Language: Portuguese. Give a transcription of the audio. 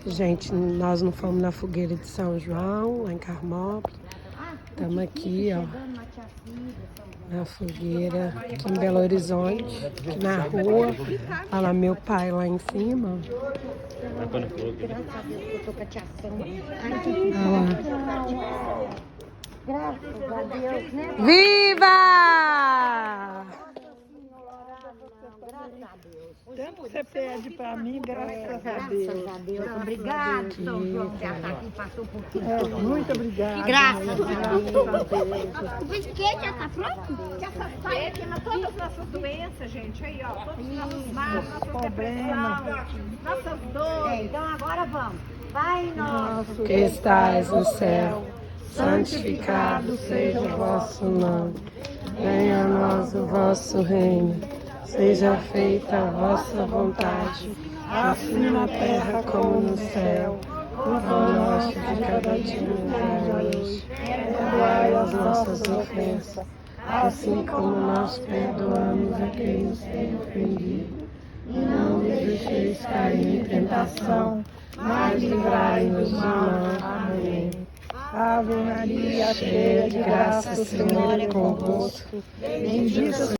Gente, nós não fomos na fogueira de São João, lá em Carmópolis. Estamos aqui, ó, na fogueira, aqui em Belo Horizonte, aqui na rua. Olha lá meu pai lá em cima. Graças a Deus que eu tô cateação. Olha lá. Graças a Deus, né? Viva! Graças a Deus. Tanto que você pede pra mim, graças a Graças Deus. a Deus. Obrigado, São João, já tá aqui, passou por tudo. Muito obrigada. Graças a Deus. Deus. O biscoito já tá pronto? Já sabe queima todas as nossas doenças, gente. Aí, ó. Todos os nossos males, nossas problema. depressão, nossas É, dores. então agora vamos. Pai nosso. Que estais no céu, santificado seja o vosso nome. Venha a nós o vosso reino. Seja feita a vossa vontade, assim na terra como no céu. O pão nosso de cada dia nos dai hoje. Perdoai as nossas ofensas, assim como nós perdoamos a quem nos tem ofendido. E não nos deixeis cair em tentação, mas livrai-nos do mal. Amém. Ave Maria, cheia de graça, o Senhor é convosco. Bendita